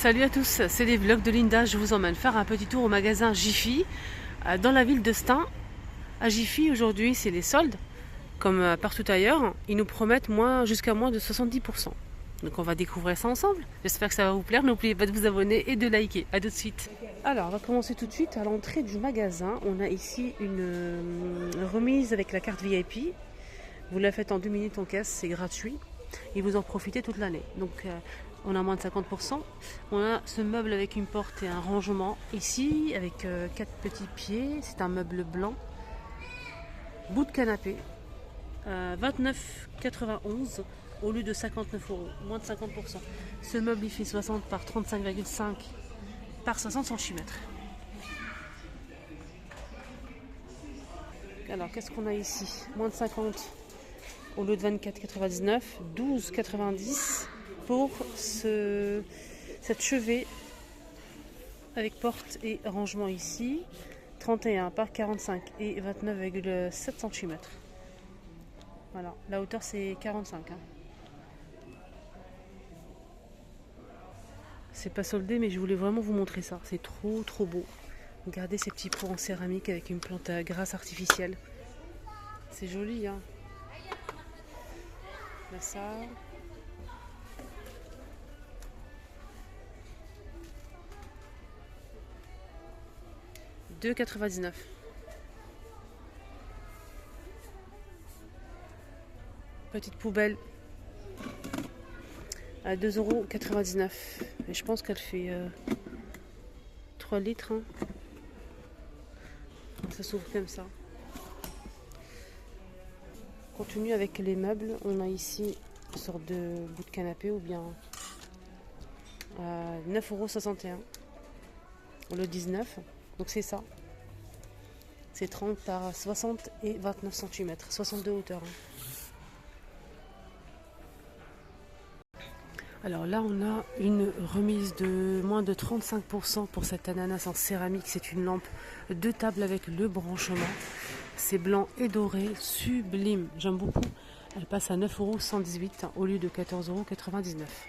Salut à tous, c'est les vlogs de Linda. Je vous emmène faire un petit tour au magasin Jiffy dans la ville de Stein. À Jiffy aujourd'hui c'est les soldes, comme partout ailleurs. Ils nous promettent jusqu'à moins de 70%. Donc on va découvrir ça ensemble. J'espère que ça va vous plaire. N'oubliez pas de vous abonner et de liker. A tout de suite. Alors on va commencer tout de suite à l'entrée du magasin. On a ici une remise avec la carte VIP. Vous la faites en 2 minutes en caisse, c'est gratuit. Et vous en profitez toute l'année. Donc on a moins de 50%. On a ce meuble avec une porte et un rangement ici avec 4 petits pieds. C'est un meuble blanc. Bout de canapé. 29,91 au lieu de 59 €. Moins de 50%. Ce meuble il fait 60 par 35,5 par 60 cm. Alors qu'est-ce qu'on a ici? Moins de 50 au lieu de 24,99, 12,90 pour cette chevet avec porte et rangement ici, 31 par 45 et 29,7 cm. Voilà, la hauteur c'est 45. C'est pas soldé, mais je voulais vraiment vous montrer ça. C'est trop beau. Regardez ces petits pots en céramique avec une plante à grasse artificielle. C'est joli, hein. Là, ça. « 2,99 €. Petite poubelle à 2,99 €. Et je pense qu'elle fait 3 litres. Hein. Ça s'ouvre comme ça. On continue avec les meubles. On a ici une sorte de bout de canapé ou bien 9,61 € au lieu de 19. Donc c'est ça. C'est 30 par 60 et 29 cm. 62 hauteur. Alors là, on a une remise de moins de 35% pour cette ananas en céramique. C'est une lampe de table avec le branchement. C'est blanc et doré, sublime. J'aime beaucoup. Elle passe à 9,118 € au lieu de 14,99 €.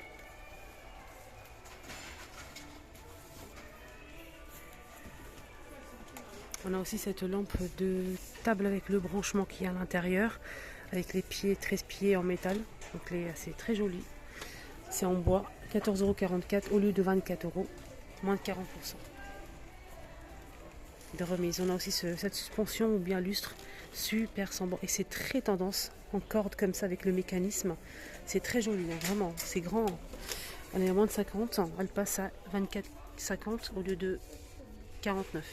On a aussi cette lampe de table avec le branchement qui est à l'intérieur, avec les pieds, 13 pieds en métal. Donc c'est très joli. C'est en bois, 14,44 € au lieu de 24 €, moins de 40% de remise. On a aussi cette suspension ou bien lustre, super semblant. Et c'est très tendance, en corde comme ça avec le mécanisme. C'est très joli, hein, vraiment, c'est grand. Elle est à moins de 50, elle passe à 24,50 € au lieu de 49.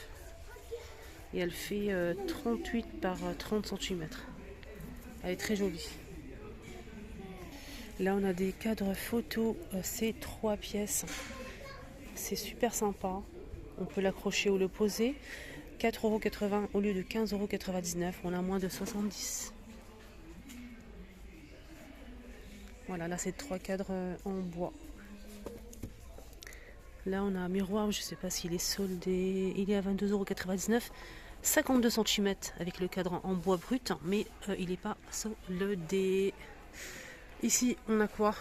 Et elle fait 38 par 30 cm. Elle est très jolie. Là, on a des cadres photos, c'est 3 pièces. C'est super sympa. On peut l'accrocher ou le poser. 4,80 € au lieu de 15,99 €. On a moins de 70. Voilà, là, c'est 3 cadres en bois. Là, on a un miroir, je ne sais pas s'il est soldé. Il est à 22,99 €. 52 cm avec le cadre en bois brut, mais il n'est pas soldé. Ici, on a quoi?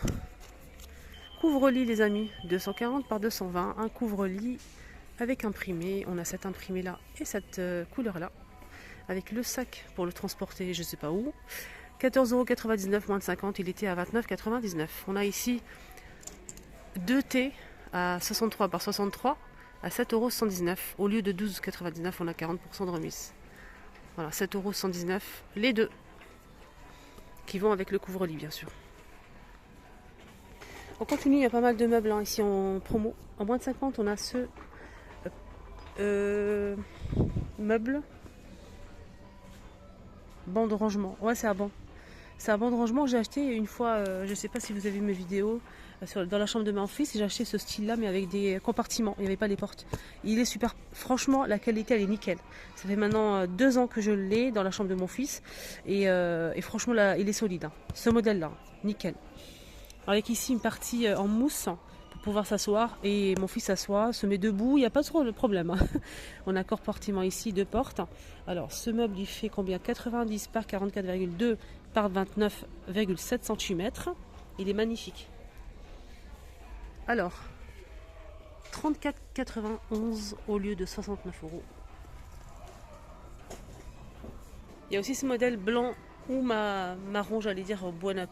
Couvre-lit, les amis, 240 par 220, un couvre-lit avec imprimé. On a cet imprimé là et cette couleur là, avec le sac pour le transporter, je sais pas où. 14,99 € moins de 50, il était à 29,99 €. On a ici 2 thés à 63 par 63 à 7,119 € au lieu de 12,99 €. On a 40% de remise. Voilà, 7,119 €, les deux qui vont avec le couvre-lit, bien sûr. On continue, il y a pas mal de meubles ici en promo. En moins de 50, on a ce meuble. Banc de rangement. Ouais, c'est un banc. C'est un banc de rangement que j'ai acheté une fois. Je ne sais pas si vous avez vu mes vidéos. Dans la chambre de mon fils, j'ai acheté ce style-là, mais avec des compartiments. Il n'y avait pas les portes. Il est super. Franchement, la qualité, elle est nickel. Ça fait maintenant 2 ans que je l'ai dans la chambre de mon fils. Et franchement, là, il est solide. Hein. Ce modèle-là, nickel. Avec ici une partie en mousse pour pouvoir s'asseoir. Et mon fils s'assoit, se met debout. Il n'y a pas trop de problème. Hein. On a compartiment ici, 2 portes. Alors, ce meuble, il fait combien? 90 par 44,2 par 29,7 cm. Il est magnifique. Alors, 34,91 au lieu de 69 euros. Il y a aussi ce modèle blanc ou marron, j'allais dire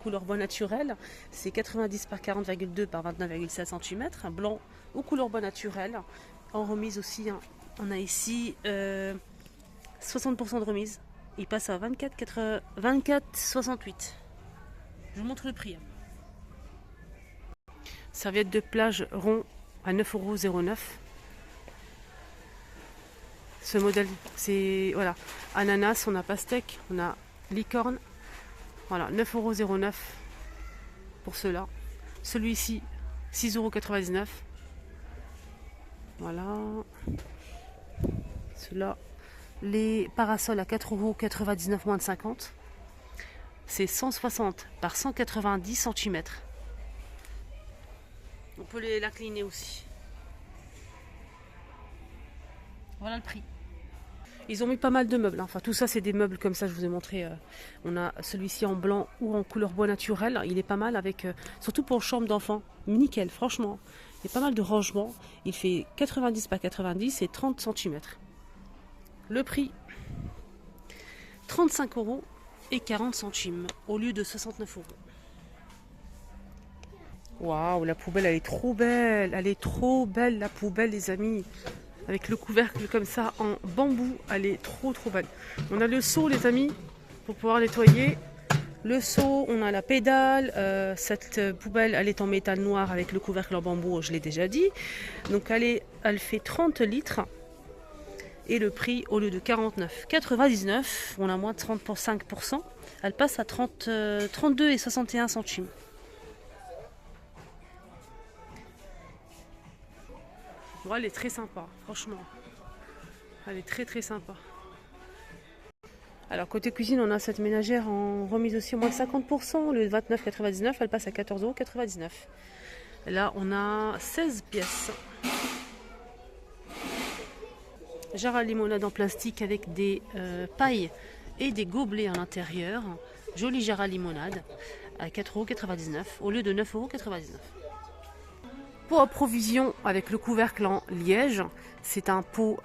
couleur bois naturel. C'est 90 par 40,2 par 29,7 cm. Blanc ou couleur bois naturel. En remise aussi, hein. On a ici 60% de remise. Il passe à 24,68. Je vous montre le prix. Serviette de plage rond à 9,09 €. Ce modèle, c'est voilà, ananas, on a pastèque, on a licorne. Voilà, 9,09 € pour cela. Celui-ci, 6,99 €. Voilà. Cela, les parasols à 4,99 € moins de 50. C'est 160 par 190 cm. On peut l'incliner aussi. Voilà le prix. Ils ont mis pas mal de meubles, hein. Enfin tout ça c'est des meubles comme ça, je vous ai montré. On a celui-ci en blanc ou en couleur bois naturel. Il est pas mal avec, surtout pour chambre d'enfant. Nickel, franchement. Il y a pas mal de rangements. Il fait 90 par 90 et 30 cm. Le prix, 35,40 € au lieu de 69 €. Waouh, la poubelle elle est trop belle. Elle est trop belle la poubelle les amis. Avec le couvercle comme ça en bambou, elle est trop belle. On a le seau les amis pour pouvoir nettoyer. Le seau, on a la pédale. Cette poubelle elle est en métal noir avec le couvercle en bambou, je l'ai déjà dit. Donc elle fait 30 litres. Et le prix, au lieu de 49,99, on a moins de 35%. Elle passe à 32,61 €. Bon, elle est très sympa, franchement. Elle est très sympa. Alors côté cuisine, on a cette ménagère en remise aussi moins de 50%. Le 29,99, elle passe à 14,99 €. Là, on a 16 pièces. Jarre à limonade en plastique avec des pailles et des gobelets à l'intérieur. Joli jarre à limonade à 4,99 € au lieu de 9,99 €. Pot à provision avec le couvercle en liège. C'est un pot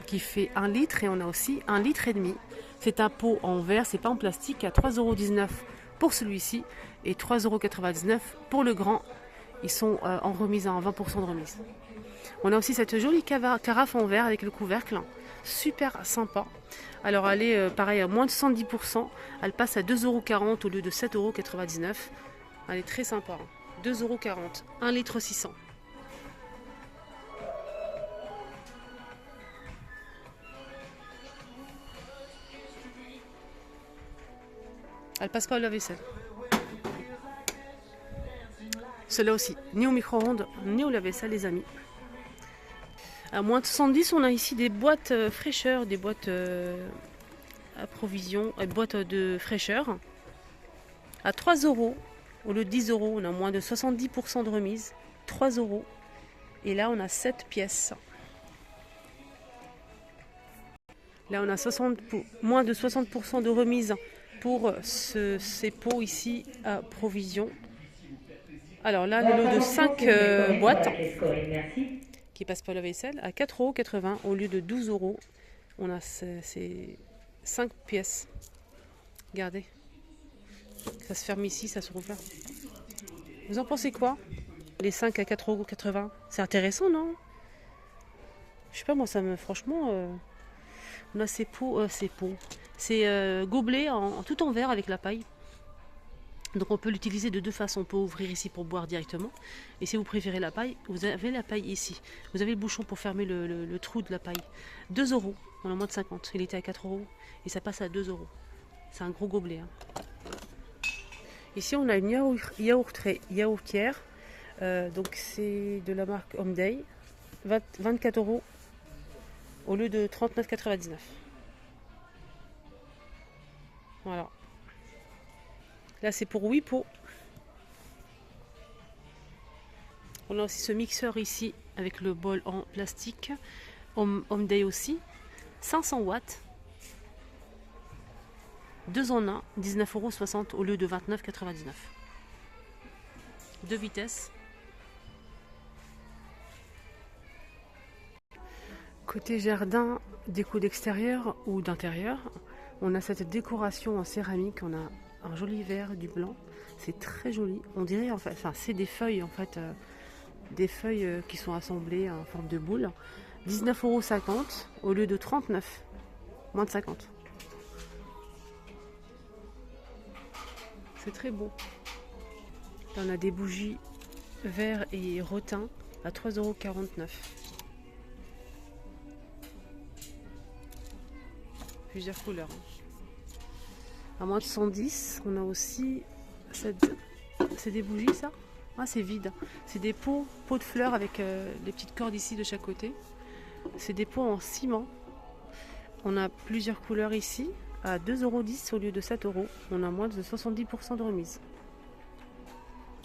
qui fait 1 litre et on a aussi 1,5 litre. C'est un pot en verre, c'est pas en plastique, à 3,19 € pour celui-ci et 3,99 € pour le grand. Ils sont en remise, en 20% de remise. On a aussi cette jolie carafe en verre avec le couvercle, super sympa. Alors elle est pareil à moins de 70%, elle passe à 2,40 € au lieu de 7,99 €. Elle est très sympa, 2,40 €, 1,6 litre. Elle passe pas au lave-vaisselle. Celle-là aussi, ni au micro-ondes, ni au lave-vaisselle les amis. À moins de 70, on a ici des boîtes fraîcheur, des boîtes à provision, boîtes de fraîcheur. À 3 € au lieu de 10 €, on a moins de 70% de remise, 3 €. Et là, on a 7 pièces. Là, on a moins de 60% de remise pour ces pots ici à provision. Alors là, le lot de 5 boîtes qui passe pas la vaisselle à 4,80 € au lieu de 12 €. On a ces 5 pièces. Regardez. Ça se ferme ici, ça se rouvre là. Vous en pensez quoi? Les 5 à 4,80 €. C'est intéressant, non? Je sais pas, moi, ça me. Franchement, on a ces pots. C'est gobelet tout en verre avec la paille. Donc on peut l'utiliser de deux façons. On peut ouvrir ici pour boire directement. Et si vous préférez la paille, vous avez la paille ici. Vous avez le bouchon pour fermer le trou de la paille. 2 €. On a moins de 50. Il était à 4 € et ça passe à 2 €. C'est un gros gobelet. Hein. Ici on a une yaourtière. Donc c'est de la marque Homeday. 24 € au lieu de 39,99 €. Voilà. Là, c'est pour 8 pots. On a aussi ce mixeur ici avec le bol en plastique. Homeday aussi. 500 watts. 2 en 1. 19,60 € au lieu de 29,99 €. 2 vitesses. Côté jardin, déco d'extérieur ou d'intérieur, on a cette décoration en céramique, on a un joli vert, du blanc, c'est très joli. On dirait en fait, enfin c'est des feuilles en fait, des feuilles qui sont assemblées en forme de boule. 19,50 € au lieu de 39, moins de 50. C'est très beau. Là, on a des bougies vert et rotin à 3,49 €. Plusieurs couleurs. À moins de 110, on a aussi cette... C'est des bougies ça? Ah, c'est vide. C'est des pots de fleurs avec des petites cordes ici de chaque côté. C'est des pots en ciment. On a plusieurs couleurs ici à 2,10 € au lieu de 7 €. On a moins de 70% de remise.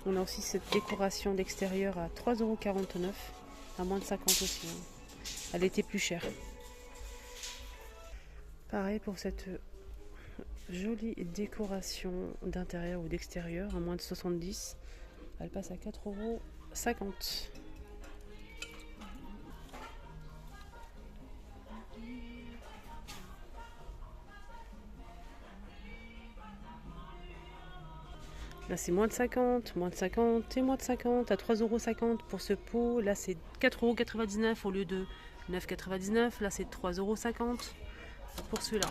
On a aussi cette décoration d'extérieur à 3,49 €, à moins de 50 aussi. Elle était plus chère. Pareil pour cette jolie décoration d'intérieur ou d'extérieur à moins de 70. Elle passe à 4,50 €. Là c'est moins de 50 et moins de 50 à 3,50 € pour ce pot. Là c'est 4,99 € au lieu de 9,99 €. Là c'est 3,50 € pour celui-là.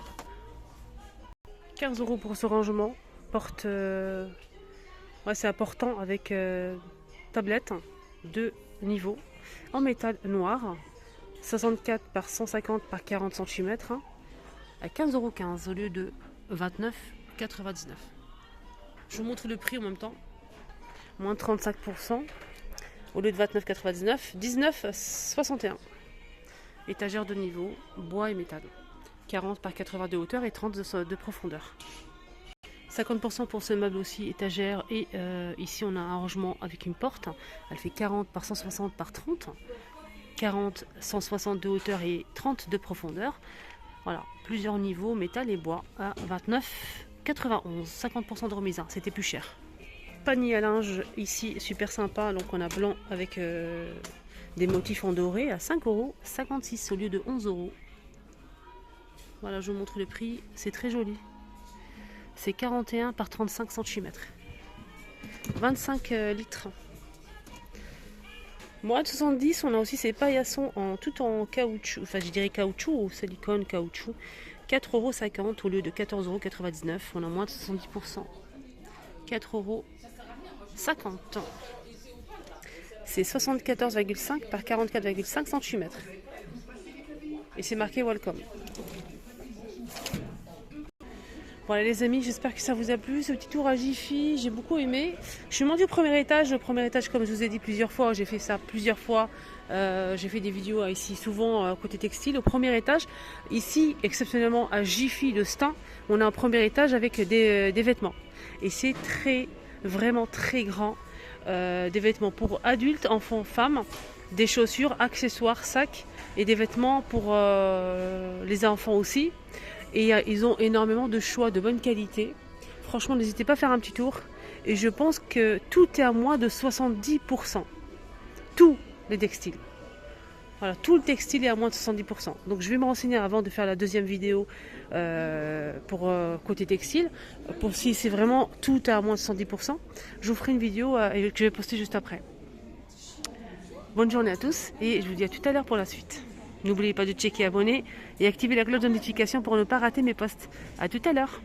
15 € pour ce rangement. Porte, ouais, c'est important avec tablette de niveau en métal noir. 64 par 150 par 40 cm à 15,15 € au lieu de 29,99 €. Je vous montre le prix en même temps. Moins de 35% au lieu de 29,99 €, 19,61 €. Étagère de niveau, bois et métal. 40 par 80 de hauteur et 30 de profondeur. 50% pour ce meuble aussi, étagère. Et ici on a un rangement avec une porte. Elle fait 40 par 160 par 30. 40, 160 de hauteur et 30 de profondeur. Voilà, plusieurs niveaux, métal et bois à 29,91 €. 50% de remise, c'était plus cher. Panier à linge ici, super sympa. Donc on a blanc avec des motifs en doré à 5,56 € au lieu de 11 €. Voilà, je vous montre le prix, c'est très joli. C'est 41 par 35 cm. 25 litres. Moins de 70, on a aussi ces paillassons tout en caoutchouc, enfin je dirais caoutchouc ou silicone caoutchouc. 4,50 € au lieu de 14,99 €. On a moins de 70%. 4,50 €. C'est 74,5 par 44,5 cm. Et c'est marqué Welcome. Voilà les amis, j'espère que ça vous a plu, ce petit tour à Jiffy, j'ai beaucoup aimé. Je suis montée au premier étage. Le premier étage, comme je vous ai dit plusieurs fois, j'ai fait ça plusieurs fois. J'ai fait des vidéos ici, souvent côté textile. Au premier étage, ici, exceptionnellement à Jiffy de Stein, on a un premier étage avec des vêtements. Et c'est vraiment très grand. Des vêtements pour adultes, enfants, femmes, des chaussures, accessoires, sacs et des vêtements pour les enfants aussi. Et ils ont énormément de choix de bonne qualité. Franchement, n'hésitez pas à faire un petit tour. Et je pense que tout est à moins de 70%. Tous les textiles. Voilà, tout le textile est à moins de 70%. Donc je vais me renseigner avant de faire la deuxième vidéo pour côté textile. Pour si c'est vraiment tout à moins de 70%. Je vous ferai une vidéo que je vais poster juste après. Bonne journée à tous et je vous dis à tout à l'heure pour la suite. N'oubliez pas de checker, abonner et activer la cloche de notification pour ne pas rater mes posts. A tout à l'heure.